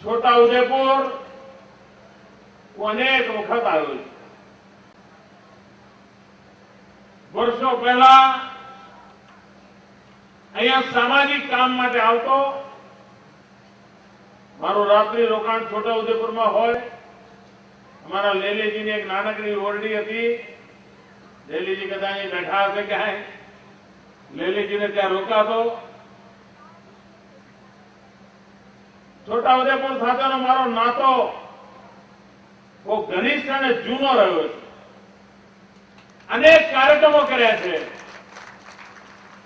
છોટા ઉદેપુર અનેક વખત આવ્યો છે। વર્ષો પહેલા અહીંયા સામાજિક કામ માટે આવતો। મારું રાત્રિ રોકાણ છોટા ઉદેપુરમાં હોય। અમારા લેલીજીની એક નાનકડી ઓરડી હતી। લેલીજી કદાચ અહીં બેઠા હશે ક્યાંય, લેલીજીને ત્યાં રોકાતો। છોટા ઉદેપુર સાથેનો મારો નાતો બહુ ઘનિષ્ઠ અને જૂનો રહ્યો છે। અનેક કાર્યક્રમો કર્યા છે,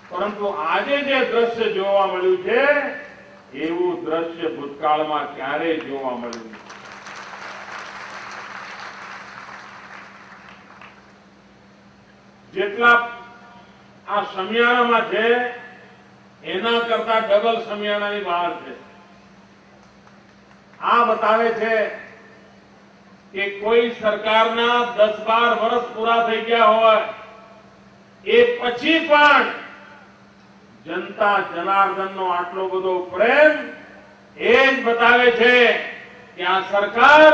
પરંતુ આજે જે દ્રશ્ય જોવા મળ્યું છે એવું દ્રશ્ય ભૂતકાળમાં ક્યારેય જોવા મળ્યું નથી। જેટલા આ સમિયાણામાં છે એના કરતા ડબલ સમિયાણાની બહાર છે। આ બતાવે છે કે કોઈ સરકારના 10-12 વર્ષ પૂરા થઈ ગયા હોય એ પછી પણ જનતા જનાર્દનનો આટલો બધો પ્રેમ એ જ બતાવે છે કે આ સરકાર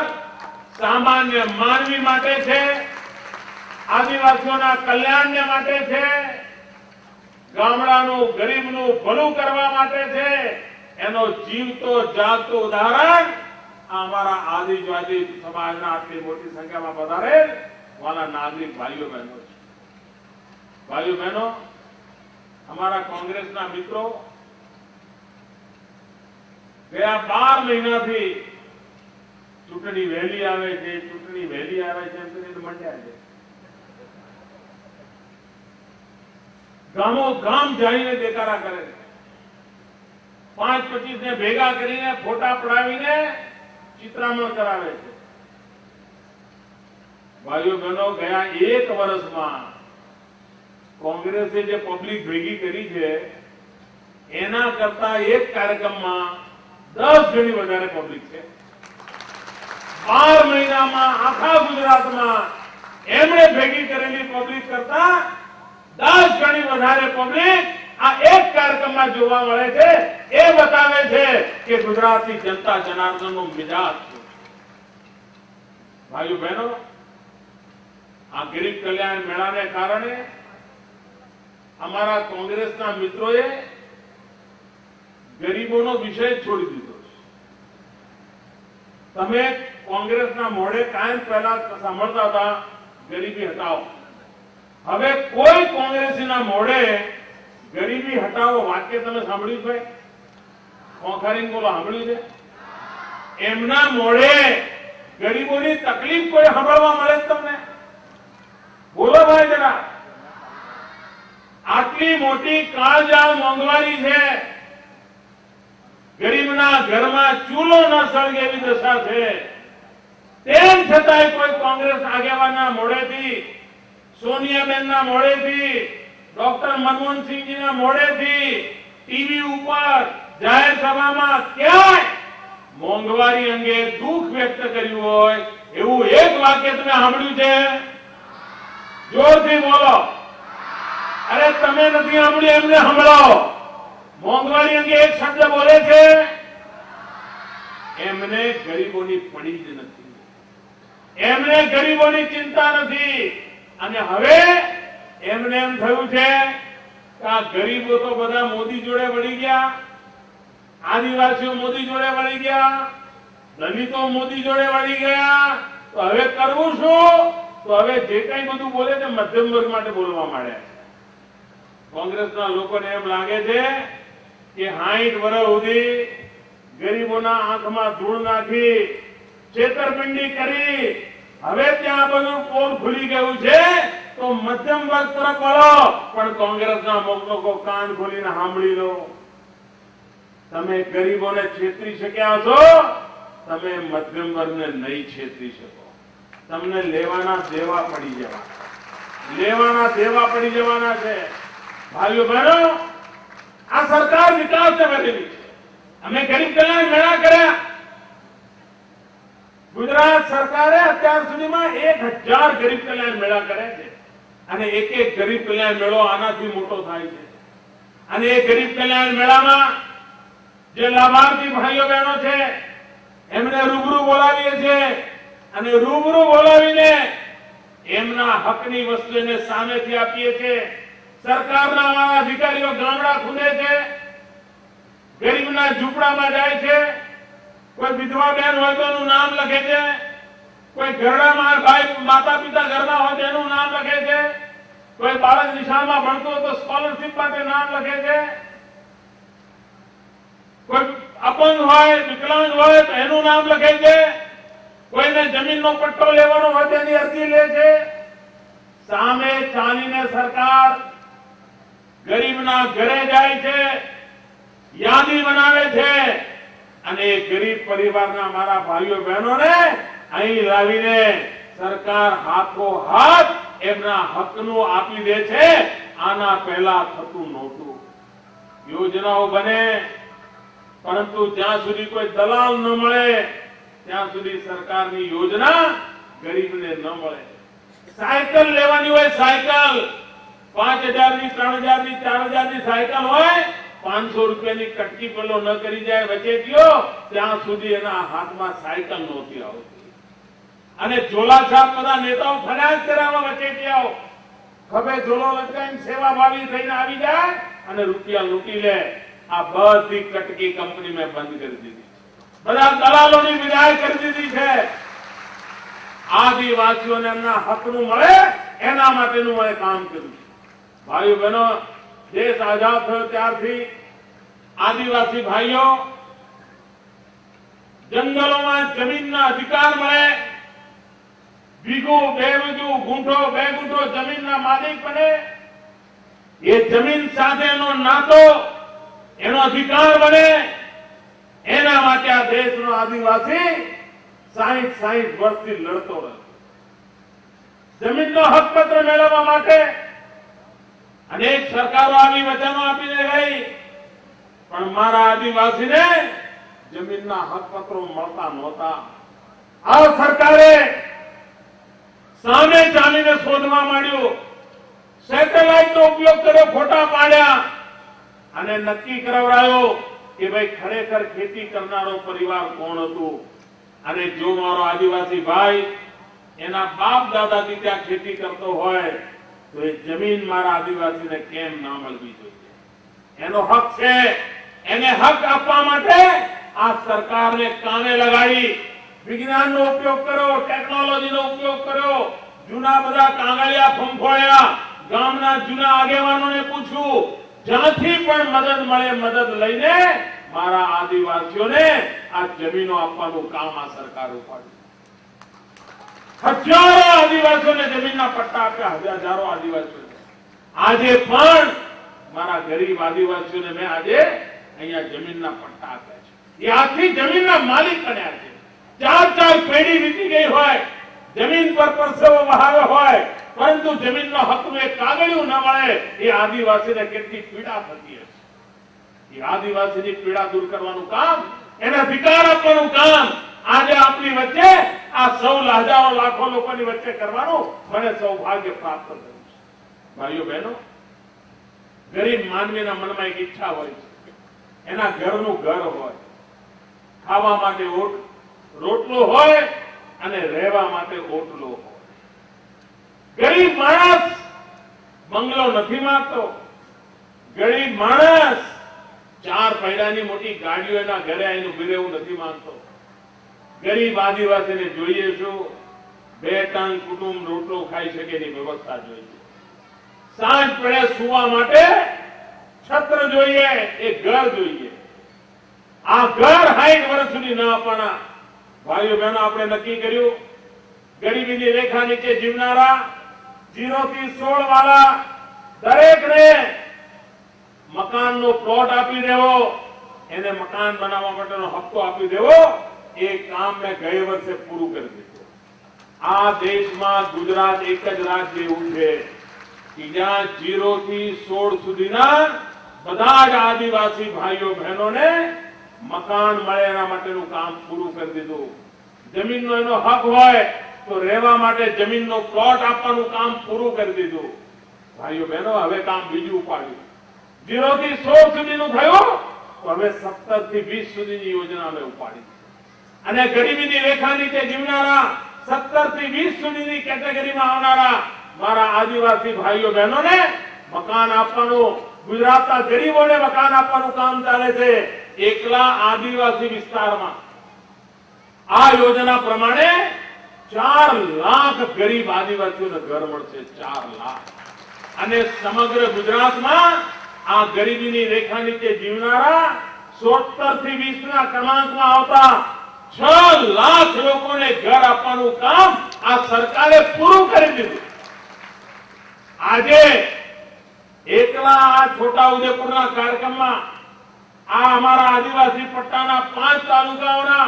સામાન્ય માનવી માટે છે, આદિવાસીઓના કલ્યાણને માટે છે, ગામડાનું ગરીબનું ભલું કરવા માટે છે। એનો જીવતો જાગતો ઉદાહરણ અમારા આદિવાસી સમાજના આટલી મોટી સંખ્યામાં પધારેલ વાલા નાગરિક ભાઈઓ બહેનો છે। ભાઈઓ બહેનો, અમારા કોંગ્રેસના મિત્રો ગયા 12 મહિનાથી ચૂંટણી વહેલી આવે છે, ચૂંટણી વહેલી આવે છે એમ કરીને મંડ્યા છે। ગામો ગામ જઈને દેખાડા કરે છે। 5-25 ને ભેગા કરીને ફોટા પડાવીને ચિત્રામણ કરાવે છે। ભાઈઓ બહેનો, ગયા 1 વર્ષમાં કોંગ્રેસે જે પબ્લિક ભેગી કરી છે એના કરતા એક કાર્યક્રમમાં 10 ગણી વધારે પબ્લિક છે। 12 મહિનામાં આખા ગુજરાતમાં એમણે ભેગી કરેલી પબ્લિક કરતા 10 ગણી વધારે પબ્લિક આ એક કાર્યક્રમમાં જોવા મળે છે। એ બતાવે છે કે ગુજરાતની જનતા જનાર્દનનો મિજાજ શું છે। ભાઈઓ બહેનો, આ ગરીબ કલ્યાણ મેળાને કારણે અમારા કોંગ્રેસના મિત્રોએ ગરીબોનો વિષય છોડી દીધો છે। તમે કોંગ્રેસના મોઢે કાયમ પહેલા સાંભળતા હતા ગરીબી હટાવો। હવે કોઈ કોંગ્રેસીના મોઢે ગરીબી હટાવો વાક્ય તમે સાંભળ્યું છે? ખોખારીને બોલો, સાંભળ્યું છે? એમના મોઢે ગરીબોની તકલીફ કોઈ સાંભળવા મળે છે તમને? બોલો ભાઈ જરા। આટલી મોટી કાળજાળ મોંઘવારી છે, ગરીબના ઘરમાં ચૂલો ન સળગે એવી દશા છે, તેમ છતાંય કોઈ કોંગ્રેસ આગેવાનના મોઢેથી, સોનિયાબેનના મોઢેથી, ડોક્ટર મનમોહનસિંહજીના મોઢેથી ટીવી ઉપર જાહેર સભામાં ક્યાંય મોંઘવારી અંગે દુઃખ વ્યક્ત કર્યું હોય એવું એક વાક્ય તમે સાંભળ્યું છે? જોરથી બોલો। અરે તમે નથી સાંભળ્યું, એમને સાંભળો। મોંઘવારી અંગે એક શબ્દ બોલે છે? એમને ગરીબોની પડી જ નથી, એમને ગરીબોની ચિંતા નથી। અને હવે એમને એમ થયું છે કે આ ગરીબો તો બધા મોદી જોડે વળી ગયા, આદિવાસીઓ મોદી જોડે વળી ગયા, દલિતો મોદી જોડે વળી ગયા, તો હવે કરવું શું? તો હવે જે કઈ બધું બોલે તે મધ્યમ વર્ગ માટે બોલવા માંડ્યા છે। કોંગ્રેસના લોકોને એમ લાગે છે કે 60 વર્ષ સુધી ગરીબોના આંખમાં ધૂળ નાખી, છેતરપિંડી કરી, હવે ત્યાં બધું પોલ ખુલી ગયું છે તો મધ્યમ વર્ગ તરફ વળો। પણ કોંગ્રેસના લોકો કાન ખોલીને સાંભળી લો, તમે ગરીબોને છેતરી શક્યા છો, તમે મધ્યમ વર્ગને નહીં છેતરી શકો। તમને લેવાના દેવા પડી જવાના છે। ભાઈઓ બહેનો, આ સરકાર વિકાસને બનેલી છે। અમે ગરીબ કલ્યાણ મેળા કર્યા। ગુજરાત સરકારે અત્યાર સુધીમાં 1000 ગરીબ કલ્યાણ મેળા કર્યા છે અને એક ગરીબ કલ્યાણ મેળો આનાથી મોટો થાય છે। અને એ ગરીબ કલ્યાણ મેળામાં જે લાભાર્થી ભાઈઓ બહેનો છે એમને રૂબરૂ બોલાવીએ છીએ અને રૂબરૂ બોલાવીને એમના હકની વસ્તુ એને સામેથી આપીએ છીએ. સરકારના અમારા અધિકારીઓ ગામડા ખૂંદે છે, ગરીબના ઝૂંપડામાં જાય છે, કોઈ વિધવા બેન હોય તો એનું નામ લખે છે, કોઈ ઘરડામાં ભાઈ માતા પિતા ઘરના હોય તો એનું નામ લખે છે, કોઈ બાળક નિશાળમાં ભણતું હોય તો સ્કોલરશીપ માટે નામ લખે છે, કોઈ અપંગ હોય વિકલાંગ હોય તો એનું નામ લખે છે, કોઈને જમીનનો પટ્ટો લેવાનો હોય તેની અરજી લે છે. સામે ચાલીને સરકાર ગરીબના ઘરે જાય છે, યાદી બનાવે છે અને ગરીબ પરિવારના મારા ભાઈઓ બહેનોને અહીં લાવીને સરકાર હાથો હાથ એમના હકનું આપી દે છે. આના પહેલા થતું નહોતું. યોજનાઓ બને પરંતુ જ્યાં સુધી કોઈ દલાલ ન મળે ત્યાં સુધી સરકારની યોજના ગરીબને ન મળે. સાયકલ લેવાની હોય, સાયકલ 5,000 ની 3,000 ની 4,000 ની સાયકલ હોય, 500 રૂપિયાની કટકી પેલો ન કરી જાય વચેટીઓ, ત્યાં સુધી એના હાથમાં સાયકલ નહોતી આવતી. અને ઝોલા છાપ બધા નેતાઓ ફરિયાદ કરાવવા વચેટીઓ ખભે ઝોલો લટકાઈને સેવાભાવી થઈને આવી જાય અને રૂપિયા લૂંટી લે. આ બધી કટકી કંપની મેં બંધ કરી દીધી, બધા દલાલોની વિદાય કરી દીધી છે. આદિવાસીઓને એમના હકનું મળે એના માટેનું મેં કામ કર્યું. ભાઈઓ બહેનો, દેશ આઝાદ થયો ત્યારથી આદિવાસી ભાઈઓ જંગલોમાં જમીનના અધિકાર મળે, વીઘું 2 વીઘું ગુંઠો 2 ગુંઠો જમીનના માલિક બને. એ જમીન સાથેનો નાતો એનો અધિકાર બને. એના માટે આ દેશનો આદિવાસી 60 વર્ષથી લડતો રહ્યો. જમીનનો હકપત્ર મેળવવા માટે અનેક સરકારો આવી વચનો આપીને ગઈ, પણ મારા આદિવાસીને જમીનના હકપત્રો મળતા નહોતા. આ સરકારે સામે ચાલીને શોધવા માંડ્યું, સેટેલાઇટનો ઉપયોગ કર્યો, ફોટા પાડ્યા અને નક્કી કરાવડાયો કે ભાઈ ખરેખર ખેતી કરનારો પરિવાર કોણ હતું. અને જો મારો આદિવાસી ભાઈ એના બાપ દાદાથી ત્યાં ખેતી કરતો હોય તો એ જમીન મારા આદિવાસીને કેમ ના મળવી જોઈએ? એનો હક છે. એને હક આપવા માટે આ સરકારને કામે લગાડી વિજ્ઞાનનો ઉપયોગ કર્યો, ટેકનોલોજીનો ઉપયોગ કર્યો, જૂના બધા કાંગળિયા ફંફોળ્યા, ગામના જૂના આગેવાનોને પૂછ્યું, જ્યાંથી પણ મદદ મળે મદદ લઈને મારા આદિવાસીઓને આ જમીનો આપવાનું કામ આ સરકાર ઉપાડ્યું. હજારો આદિવાસીઓને જમીનના પટ્ટા આપ્યા, હજારો આદિવાસીઓને. આજે પણ મારા ગરીબ આદિવાસીઓને મેં આજે અહીંયા જમીનના પટ્ટા આપ્યા છે. એ આખી જમીનના માલિક બન્યા છે. 4 પેઢી વીતી ગઈ હોય, જમીન પર પરસેવો વહાવ્યો હોય, પરંતુ જમીનનો હકનું એક કાગળિયું ન મળે એ આદિવાસીને કેટલી પીડા થતી હશે. એ આદિવાસીની પીડા દૂર કરવાનું કામ, એને અધિકાર આપવાનું કામ આજે આપણી વચ્ચે આ સૌ હજારો લાખો લોકોની વચ્ચે કરવાનું મને સૌભાગ્ય પ્રાપ્ત થયું છે. ભાઈઓ બહેનો, ગરીબ માનવીના મનમાં એક ઈચ્છા હોય છે, એના ઘરનું ઘર હોય, ખાવા માટે રોટલો હોય અને રહેવા માટે ઓટલો હોય. ગરીબ માણસ બંગલો નથી માંગતો. ગરીબ માણસ 4 પૈડાની મોટી ગાડીઓ એના ઘરે આવીને ઉભી રહેવું નથી માંગતો. ગરીબ આદિવાસીને જોઈએ શું? 2 ટન કુટુંબ રોટલો ખાઈ શકે એની વ્યવસ્થા જોઈએ. સાંજ પડે સુવા માટે છત્ર જોઈએ, એક ઘર જોઈએ. આ ઘર 60 વર્ષ સુધી ન આપવાના. ભાઈઓ બહેનો, આપણે નક્કી કર્યું, ગરીબીની રેખા નીચે જીવનારા 0 થી 16 વાળા દરેકને મકાનનો પ્લોટ આપી દેવો, એને મકાન બનાવવા માટેનો હપ્તો આપી દેવો. એ કામ મેં ગયા વર્ષે પૂરું કરી દીધું. આ દેશમાં ગુજરાત એક જ રાજ્ય એવું છે કે જ્યાં 0 થી 16 સુધીના બધા જ આદિવાસી ભાઈઓ બહેનોને મકાન મળે એના માટેનું કામ પૂરું કરી દીધું. જમીનનો એનો હક હોય તો રહેવા માટે જમીનનો પ્લોટ આપવાનું કામ પૂરું કરી દીધું. ભાઈઓ બહેનો, હવે કામ બીજું ઉપાડ્યું. 0 થી 16 સુધીનું થયું તો હવે 17 થી 20 સુધીની યોજના અમે ઉપાડી. અને ગરીબીની રેખા નીચે જીવનારા 17 થી 20 સુધીની કેટેગરીમાં આવનારા મારા આદિવાસી ભાઈઓ બહેનોને મકાન આપવાનું, ગુજરાતના ગરીબોને મકાન આપવાનું કામ ચાલે છે એકલા આદિવાસી વિસ્તારમાં. આ યોજના પ્રમાણે 4 લાખ ગરીબ આદિવાસીઓને ઘર મળશે. 4 લાખ. અને સમગ્ર ગુજરાતમાં આ ગરીબીની રેખા નીચે જીવનારા 17 થી 20 ના ક્રમાંકમાં આવતા 6 લાખ લોકોને ઘર આપવાનું કામ આ સરકારે પૂરું કરી દીધું. આજે એકલા આ છોટાઉદેપુરના કાર્યક્રમમાં આ અમારા આદિવાસી પટ્ટાના 5 તાલુકાઓના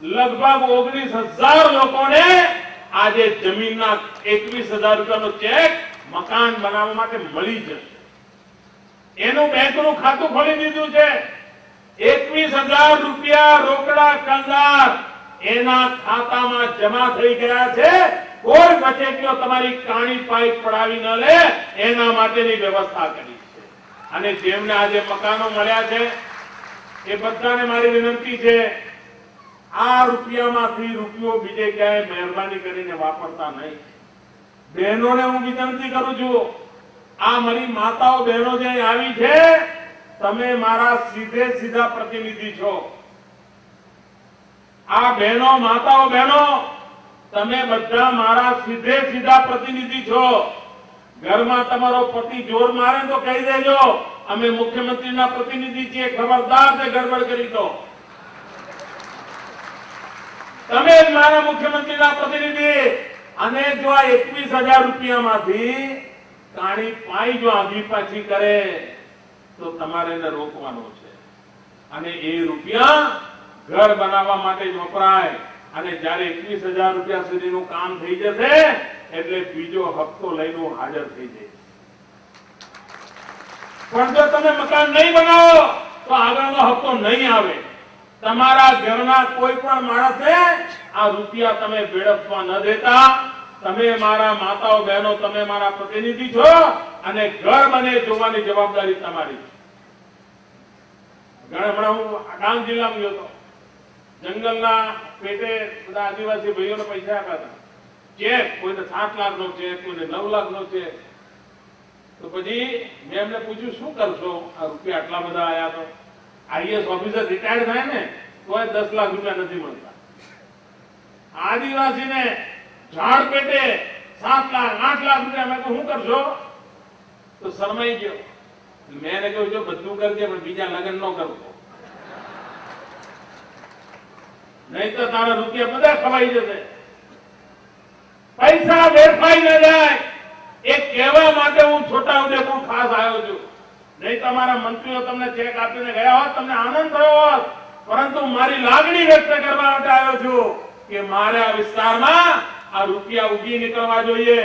લગભગ 19,000 લોકોને આજે જમીનના 21,000 રૂપિયાનો ચેક મકાન બનાવવા માટે મળી જશે. એનું બેંકનું ખાતું ખોલી દીધું છે. 21,000 રૂપિયા રોકડા કંગાર એના ખાતામાં જમા થઈ ગયા છે. કોઈ બચેટીઓ તમારી કાણી પાઇપ પડાવી ન લે એના માટેની વ્યવસ્થા કરી છે. અને જેમને આજે મકાનો મળ્યા છે એ બધાને મારી વિનંતી છે, આ રૂપિયામાંથી રૂપિયો બીજે ક્યાંય મહેરબાની કરીને વાપરતા નહીં. બહેનોને હું વિનંતી કરું છું, આ મારી માતાઓ બહેનો જે આવી છે, તમે મારા સીધા પ્રતિનિધિ છો. આ બહેનો, માતાઓ બહેનો, તમે બધા મારા સીધા પ્રતિનિધિ છો. ઘરમાં તમારો પતિ જોર મારે તો કહી દેજો, અમે મુખ્યમંત્રીના પ્રતિનિધિ છીએ, ખબરદાર છે ગડબડ કરી તો. તમે જ મારા મુખ્યમંત્રીના પ્રતિનિધિ. અને જો આ 21,000 રૂપિયામાંથી કાણી પાઈ જો આગી પાછી કરે તો તમારે એને રોકવાનો છે. અને એ રૂપિયા ઘર બનાવવા માટે જ વપરાય. અને જયારે 21,000 રૂપિયા સુધીનું કામ થઈ જશે એટલે બીજો હપ્તો લઈને હાજર થઈ જાય. પણ જો તમે મકાન નહીં બનાવો તો આગળનો હપ્તો નહીં આવે. તમારા ઘરના કોઈ પણ માણસને આ રૂપિયા તમે વેડફવા ન દેતા. તમે મારા માતાઓ બહેનો, તમે મારા પ્રતિનિધિ છો અને ઘર બને જોવાની જવાબદારી તમારી. હમણાં હું ડાંગ જિલ્લામાં ગયો હતો. જંગલના પેટે બધા આદિવાસી ભાઈઓને પૈસા આપ્યા હતા. ચેક, કોઈને 7 લાખનો ચેક, કોઈને 9 લાખનો ચેક. તો પછી મેં એમને પૂછ્યું, શું કરશો આ રૂપિયા આટલા બધા આયા? તો આઈએસ ઓફિસર રિટાયર્ડ થાય ને તો 10 લાખ રૂપિયા નથી મળતા. આદિવાસીને ઝાડ પેટે 7 લાખ 8 લાખ રૂપિયા. મેં શું કરશો? તો શરમાઈ ગયો. મેં એને કહ્યું, જો બધું કરજે પણ બીજા લગ્ન ન કરતો, નહીં તો તારા રૂપિયા બધા ખવાઈ જશે. પૈસા વેરફાઈ ન જાય એ કહેવા માટે હું છોટાઉદેપુર ખાસ આવ્યો છું. નહીં તમારા મંત્રીઓ તમને ચેક આપીને ગયા હોત, તમને આનંદ થયો હોત. પરંતુ મારી લાગણી વ્યક્ત કરવા માટે આવ્યો છું કે મારે આ વિસ્તારમાં આ રૂપિયા ઉગી નીકળવા જોઈએ,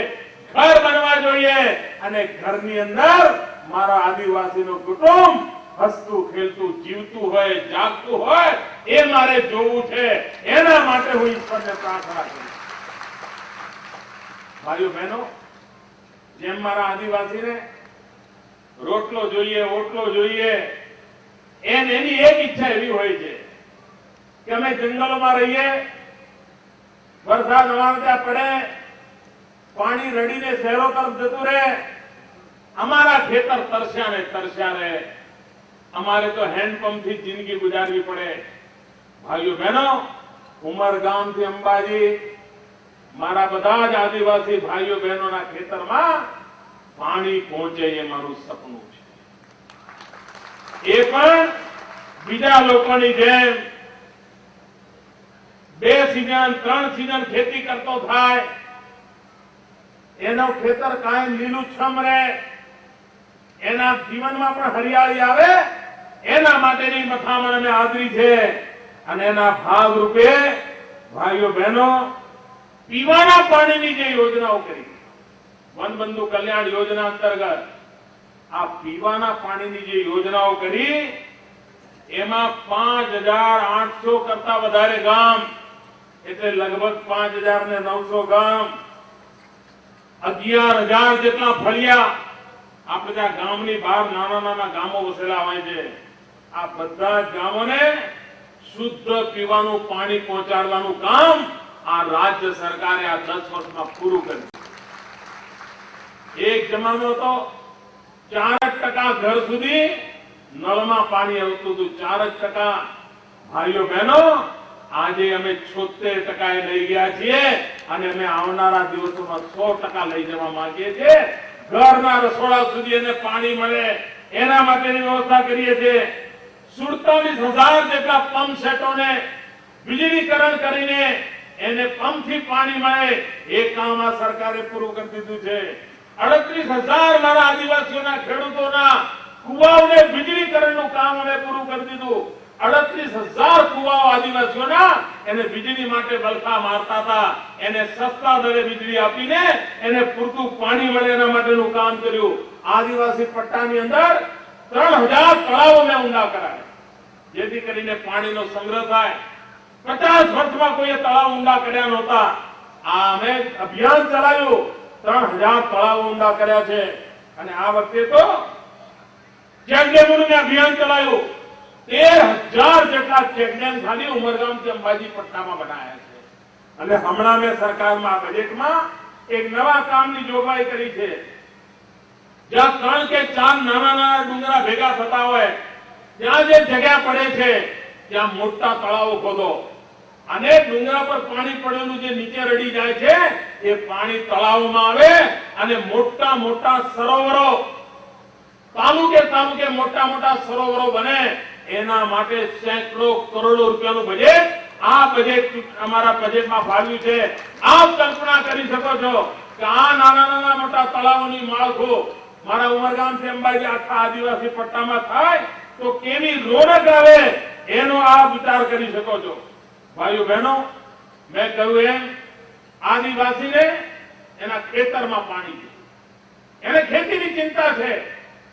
ઘર બનવા જોઈએ. અને ઘરની અંદર મારા આદિવાસીનું કુટુંબ હસતું ખેલતું જીવતું હોય, જાગતું હોય એ મારે જોવું છે. એના માટે હું ઈશ્વરને પ્રાર્થના કરું. ભાઈઓ બહેનો, જેમ મારા આદિવાસીને રોટલો જોઈએ, ઓટલો જોઈએ, એની એક ઈચ્છા એવી હોય છે કે અમે જંગલોમાં રહીએ, વરસાદ અમારે ત્યાં પડે, પાણી રડીને શહેરો તરફ જતું રહે, અમારા ખેતર તરસ્યા ને તરસ્યા રહે, અમારે તો હેન્ડપંપ થી જિંદગી ગુજારવી પડે. ભાઈઓ બહેનો, ઉમરગામ થી અંબાજી મારા બધા જ આદિવાસી ભાઈઓ બહેનોના ખેતરમાં પાણી પહોંચે એ મારું સપનું છે. એ પણ બીજા લોકોની જેમ 2 સિઝન 3 સિઝન ખેતી કરતો થાય, એનો ખેતર કાયમ લીલુંછમ રહે, એના જીવનમાં પણ હરિયાળી આવે, એના માટેની મથામણ અમે આદરી છે. અને એના ભાગરૂપે ભાઈઓ બહેનો પીવાના પાણીની જે યોજનાઓ કરી, વનબંધુ કલ્યાણ યોજના અંતર્ગત આ પીવાના પાણીની જે યોજનાઓ કરી, એમાં 5,800 કરતા વધારે ગામ, એટલે લગભગ 5,900 ગામ, 11,000 જેટલા ફળિયા, આપણે ત્યાં ગામની બહાર નાના નાના ગામો વસેલા હોય છે. આ બધા જ ગામોને શુદ્ધ પીવાનું પાણી પહોંચાડવાનું કામ આ રાજ્ય સરકારે આ 10 વર્ષમાં પૂરું કર્યું. એક જમાનો હતો 4% ઘર સુધી નળમાં પાણી આવતું હતું. 4% ભાઈઓ બહેનો આજે અમે 76% લઈ ગયા છીએ અને અમે આવનારા દિવસોમાં 100% લઈ જવા માંગીએ છીએ. ઘરના રસોડા સુધી એને પાણી મળે એના માટેની વ્યવસ્થા કરીએ છીએ. 47,000 જેટલા પંપ સેટોને વીજળીકરણ કરીને એને પંપથી પાણી મળે એ કામ આ સરકારે પૂરું કરી દીધું છે. 38,000 મારા આદિવાસીઓના ખેડૂતોના કુવાઓને વીજળીકરણનું કામ અમે પૂરું કરી દીધું. 38,000 કુવાઓ આદિવાસીઓના એને વીજળી માટે બલખા મારતા હતા, એને સસ્તા દરે વીજળી આપીને એને પૂરતું પાણી મળે એના માટેનું કામ કર્યું. આદિવાસી પટ્ટાની અંદર 3,000 તળાવો મેં ઊંડા કરાયા જેથી કરીને પાણીનો સંગ્રહ થાય. 50 વર્ષમાં કોઈએ તળાવ ઊંડા કર્યા નહોતા. આ અમે અભિયાન ચલાવ્યું, 3,000 તળાવો ઊંડા કર્યા છે. અને આ વખતે તો ચેકડેમોનું અભિયાન ચલાવ્યું. 13,000 જેટલા ચેકડેમ ખાલી ઉમરગામથી અંબાજી પટ્ટામાં બનાવ્યા છે. અને હમણાં મેં સરકારમાં બજેટમાં એક નવા કામની જોગવાઈ કરી છે. જ્યાં 3 કે 4 નાના ડુંગરા ભેગા થતા હોય ત્યાં જે જગ્યા પડે છે ત્યાં મોટા તળાવો ખોદો અને ડુંગરા પર પાણી પડેલું જે નીચે રડી જાય છે એ પાણી તળાવમાં આવે અને મોટા મોટા સરોવરો તાલુકે મોટા સરોવરો બને. એના માટે સેંકડો કરોડો રૂપિયાનું બજેટ આ બજેટ અમારા બજેટમાં ફાળવ્યું છે. આપ કલ્પના કરી શકો છો કે આ નાના મોટા તળાવોની માળખું મારા ઉમરગામથી અંબાજી આખા આદિવાસી પટ્ટામાં થાય તો કેવી રોનક આવે એનો આપ વિચાર કરી શકો છો. ભાઈઓ બહેનો, મેં કહ્યું એમ આદિવાસીને એના ખેતરમાં પાણી છે, એને ખેતીની ચિંતા છે.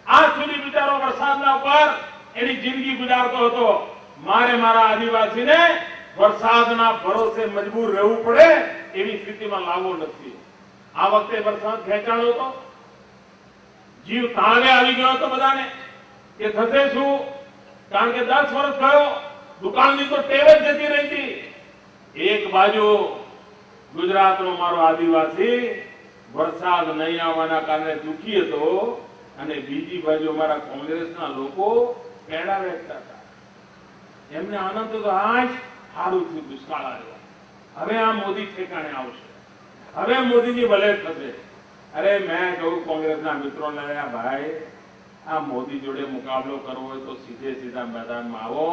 આજ સુધી બિચારો વરસાદના ઉપર એની જિંદગી ગુજારતો હતો. મારે મારા આદિવાસીને વરસાદના ભરોસે મજબૂર રહેવું પડે એવી સ્થિતિમાં લાવવો નથી. આ વખતે વરસાદ ખેંચાણો હતો, જીવ તાળે આવી ગયો હતો બધાને કે થશે શું, કારણ કે 10 વર્ષ થયો દુકાનની તો ટેવ જ જતી રહી હતી. એક બાજુ ગુજરાતનો મારો આદિવાસી વરસાદ નહીં આવવાના કારણે દુખી હતો અને બીજી બાજુ અમારા કોંગ્રેસના લોકો પેડા વેચતા હતા. એમને આનંદ હતો, આજ સારું થયું દુષ્કાળ આવ્યો, હવે આ મોદી ઠેકાણે આવશે, હવે મોદીની ભલે થશે. અરે મેં કહ્યું કોંગ્રેસના મિત્રોને, ભાઈ આ મોદી જોડે મુકાબલો કરવો હોય તો સીધા મેદાનમાં આવો.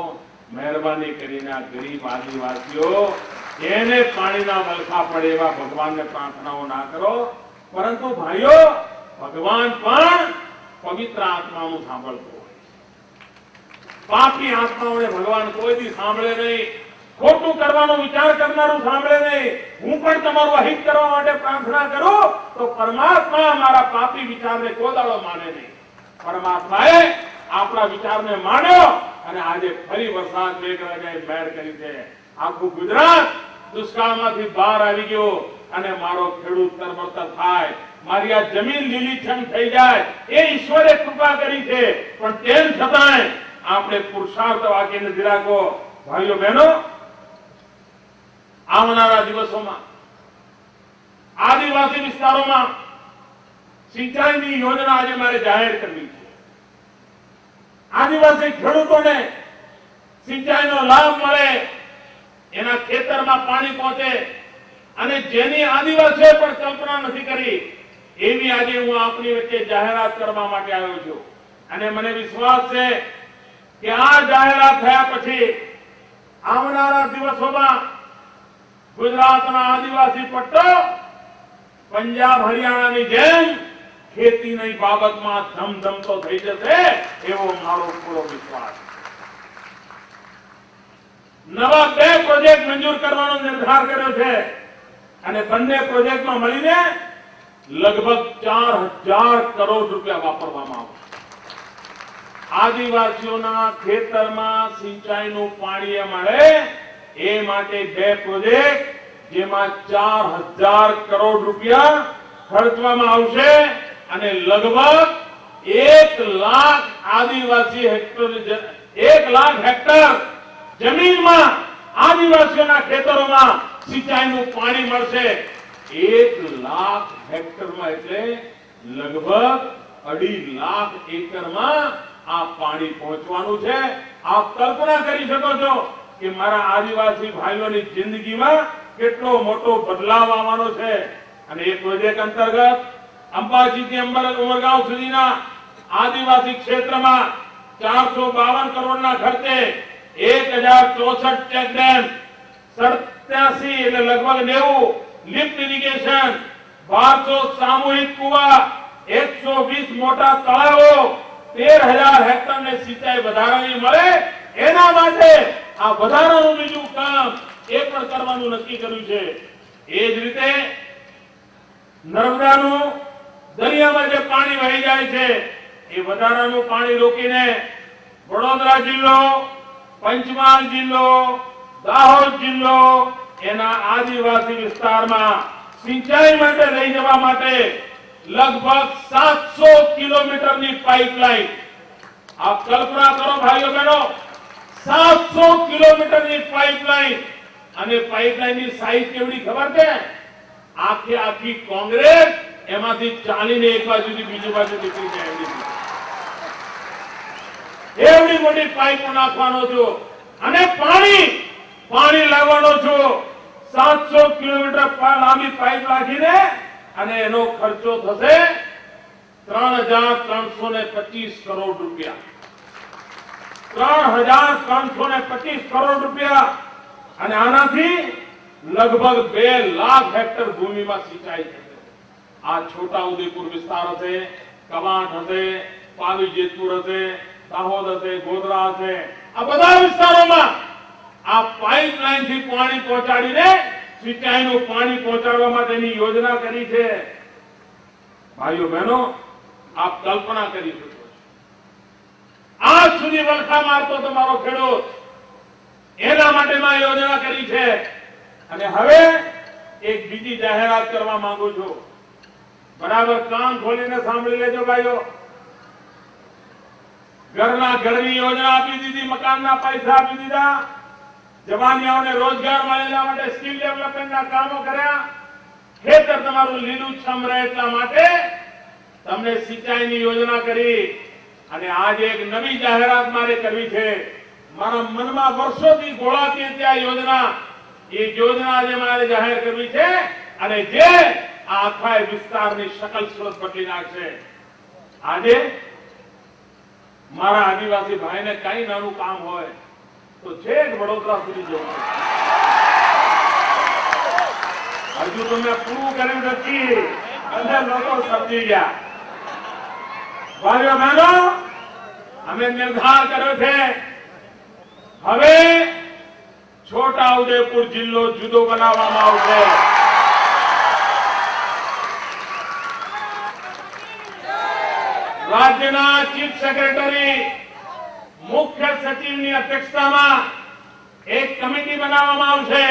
મહેરબાની કરીને આ ગરીબ આદિવાસીઓ એને પાણીના વલખા પડે એવા ભગવાનને પ્રાર્થનાઓ ના કરો. પરંતુ ભાઈઓ, ભગવાન પણ પવિત્ર આત્માનું સાંભળતો હોય, પાપી આત્માઓને ભગવાન કોઈ દી સાંભળે નહીં. ખોટું કરવાનો વિચાર કરનારું સાંભળે નહીં. હું પણ તમારું અહિત કરવા માટે પ્રાર્થના કરું તો પરમાત્મા મારા પાપી વિચારને કોઈ દાડો માને નહીં. પરમાત્માએ આપણા વિચારને માન્યો અને આજે ફરી વરસાદ મેઘરાજાએ મહેર કરી છે. આખું ગુજરાત દુષ્કાળમાંથી બહાર આવી ગયો અને મારો ખેડૂત તરબતર થાય, મારી આ જમીન લીલીછમ થઈ જાય એ ઈશ્વરે કૃપા કરી છે. પણ તેમ છતાંય આપણે પુરુષાર્થ વાક્યને નથી રાખવો. ભાઈઓ બહેનો, આવનારા દિવસોમાં આદિવાસી વિસ્તારોમાં સિંચાઈની યોજના આજે મારે જાહેર કરવી છે. આદિવાસી ખેડૂતોને સિંચાઈનો લાભ મળે, એના ખેતરમાં પાણી પહોંચે અને જેની આદિવાસીઓએ પણ કલ્પના નથી કરી એવી આજે હું આપની વચ્ચે જાહેરાત કરવા માટે આવ્યો છું. અને મને વિશ્વાસ છે કે આ જાહેરાત થયા પછી આવનારા દિવસોમાં ગુજરાતના આદિવાસી પટ્ટો પંજાબ હરિયાણાની જેમ ખેતીની બાબતમાં ધમધમતો થઈ જશે એવો મારો પૂરો વિશ્વાસ. નવા 2 પ્રોજેક્ટ મંજૂર કરવાનો નિર્ધાર કર્યો છે અને બંને પ્રોજેક્ટમાં મળીને લગભગ 4,000 કરોડ રૂપિયા વાપરવામાં આવશે. આદિવાસીઓના ખેતરમાં સિંચાઈનું પાણી મળે એ માટે 2 પ્રોજેક્ટ જેમાં 4,000 કરોડ રૂપિયા ખર્ચવામાં આવશે અને લગભગ 1 લાખ આદિવાસી હેક્ટર 1 લાખ હેક્ટર જમીનમાં આદિવાસીઓના ખેતરોમાં સિંચાઈનું પાણી મળશે. 1 લાખ હેક્ટરમાં એટલે લગભગ 2.5 લાખ એકરમાં આ પાણી પહોંચવાનું છે. આપ કલ્પના કરી શકો છો કે મારા આદિવાસી ભાઈઓની જિંદગીમાં કેટલો મોટો બદલાવ આવવાનો છે. અને એ પ્રોજેક્ટ અંતર્ગત અંબાજીથી ઉમરગાંવ સુધીના આદિવાસી ક્ષેત્રમાં 452 કરોડના ખર્ચે 1064 ચેક ડેમ, 87 એટલે લગભગ 90 લિફ્ટ ઇરિગેશન, 1200 સામૂહિક કુવા, 120 મોટા તળાવો, 13,000 હેક્ટરને સિંચાઈ વધારાની મળે એના માટે આ વધારાનું બીજું કામ એ પણ કરવાનું નક્કી કર્યું છે. એ જ રીતે નર્મદાનું દરિયામાં જે પાણી વહી જાય છે એ વધારાનું પાણી રોકીને વડોદરા જિલ્લો, પંચમહાલ જિલ્લો, દાહોદ જિલ્લો એના આદિવાસી વિસ્તારમાં સિંચાઈ માટે લઈ જવા માટે લગભગ 700 કિલોમીટરની પાઇપલાઇન. આપ કલ્પના કરો ભાઈઓ બહેનો, 700 કિલોમીટરની પાઇપલાઇન. અને પાઇપલાઇનની સાઈઝ કેવડી ખબર છે? આખી કોંગ્રેસ એમાંથી ચાલીને એક બાજુથી બીજી બાજુ નીકળી જાય એવડી મોટી પાઇપો નાખવાનો છો અને પાણી લાવવાનો છો. 700 કિલોમીટર લાંબી પાઇપ નાખીને અને એનો ખર્ચો થશે 3,325 કરોડ રૂપિયા. 3,325 કરોડ રૂપિયા. અને આનાથી લગભગ 2 લાખ હેક્ટર ભૂમિમાં સિંચાઈ થશે. આ છોટા ઉદેપુર વિસ્તાર હશે, કવાંટ હશે, પાવી જેતપુર હશે, દાહોદ હશે, ગોધરા હશે, આ બધા વિસ્તારોમાં આ પાઇપલાઇન થી પાણી પહોંચાડીને સિંચાઈનું પાણી પહોંચાડવા માટેની યોજના કરી છે. ભાઈઓ બહેનો, આપ કલ્પના કરી શકો છો. આજ સુધી વલખા મારતો તમારો ખેડૂત, એના માટે માં યોજના કરી છે. અને હવે એક બીજી જાહેરાત કરવા માંગુ છું. બરાબર કાન ખોલીને સાંભળી લેજો ભાઈઓ. ઘરના ઘરની યોજના આપી દીધી, મકાનના પૈસા આપી દીધા, જવાનિયાઓને રોજગાર મળેલા માટે સ્કિલ ડેવલપમેન્ટના કામો કર્યા, ખેતર તમારું લીલુંછમ રહે એટલા માટે તમને સિંચાઈની યોજના કરી. અને આજે એક નવી જાહેરાત મારે કરવી છે. મારા મનમાં વર્ષોથી ગોળાતી હતી આ યોજના. એ યોજના આજે મારે જાહેર કરવી છે અને જે આ આખા વિસ્તારની શકલ સુરત બદલી નાખશે. આજે મારા આદિવાસી ભાઈને કઈ નાનું કામ હોય તો છેક વડોદરા સુધી જવું. હજુ તો મેં પૂરું કર્યું નથી અને લોકો સમજી ગયા. ભાઈઓ બહેનો, અમે નિર્ધાર કર્યો છે હવે છોટા ઉદેપુર જિલ્લો જુદો બનાવવામાં આવશે. રાજ્યના ચીફ સેક્રેટરી, મુખ્ય સચિવની અધ્યક્ષતામાં એક કમિટી બનાવવામાં આવશે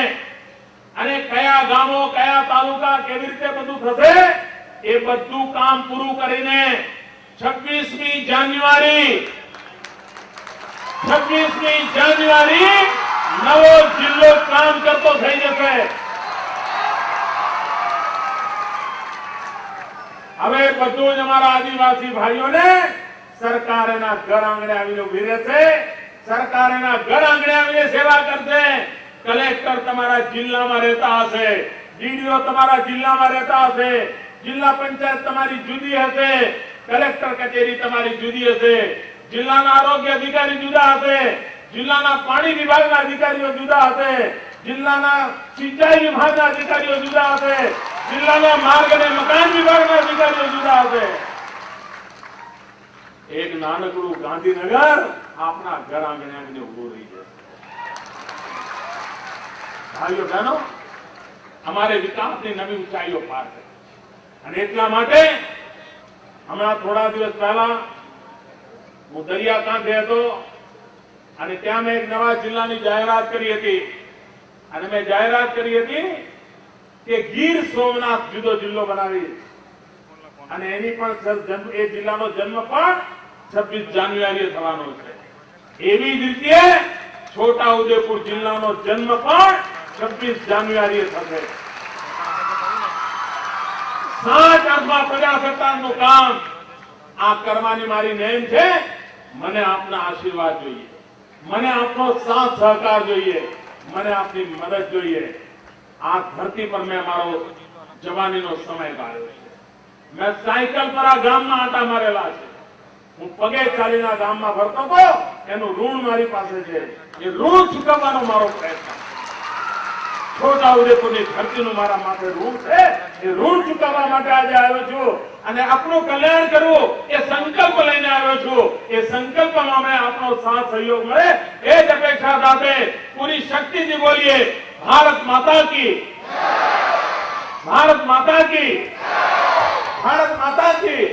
અને કયા ગામો, કયા તાલુકા, કેવી રીતે બધું થશે એ બધું કામ પૂરું કરીને 26મી જાન્યુઆરી નવો જિલ્લો કામ કરતો થઈ જશે. હવે બધું જ અમારા આદિવાસી ભાઈઓને સરકાર એના ઘર આંગણે આવીને ઉભી રહેશે. સરકાર એના ઘર આંગણે આવીને સેવા કરશે. કલેક્ટર તમારા જિલ્લામાં રહેતા હશે, ડીડીઓ તમારા જિલ્લામાં રહેતા હશે, જિલ્લા પંચાયત તમારી જુદી હશે, કલેક્ટર કચેરી તમારી જુદી હશે, જિલ્લાના આરોગ્ય અધિકારી જુદા હશે, જિલ્લાના પાણી વિભાગના અધિકારીઓ જુદા હશે, જિલ્લાના સિંચાઈ વિભાગના અધિકારીઓ જુદા હશે, જિલ્લાના માર્ગ અને મકાન વિભાગના અધિકારીઓ જુદા હશે. એક નાનકડું ગાંધીનગર આપણા ઘર આંગણે આવીને ઉભું રહી જશે. ભાઈઓ બહેનો, અમારે વિકાસની નવી ઊંચાઈઓ પાર કરી અને એટલા માટે હમણાં થોડા દિવસ પહેલા હું દરિયાકાંઠે હતો અને ત્યાં મેં એક નવા જિલ્લાની જાહેરાત કરી હતી. અને મેં જાહેરાત કરી હતી કે ગીર સોમનાથ જુદો જિલ્લો બનાવી અને એની પણ એ જિલ્લાનો જન્મ પણ 26 જાન્યુઆરીએ થવાનો છે. એવી જ રીતે છોટાઉદેપુર જિલ્લાનો જન્મ પણ 26 જાન્યુઆરીએ થશે. સાચ અર્થમાં પ્રજાસત્તાકનું કામ આ કરવાની મારી નેમ છે. મને આપના આશીર્વાદ જોઈએ, મને આપનો સાથ સહકાર જોઈએ, મને આપની મદદ જોઈએ. આ ધરતી પર મેં મારો જવાનીનો સમય ગાળ્યો છે. મેં સાયકલ પર આ ગામમાં આંટા મારેલા છે. હું પગે ચાલીને આ ગામમાં ફરતો હતો. એનું ઋણ મારી પાસે છે. એ ઋણ ચૂકવવાનો મારો પ્રયત્ન. છોટાઉદેપુરની ધરતીનું મારા માથે ઋણ છે. એ ઋણ ચૂકવવા માટે આજે આવ્યો છું અને આપણું કલ્યાણ કરવું એ સંકલ્પ લઈને આવ્યો છું. એ સંકલ્પમાં મેં આપણો સાથ સહયોગ મળે એ જ અપેક્ષા સાથે પૂરી શક્તિથી બોલીએ, ભારત માતા કી, ભારત માતા કી, ભારત માતા કી.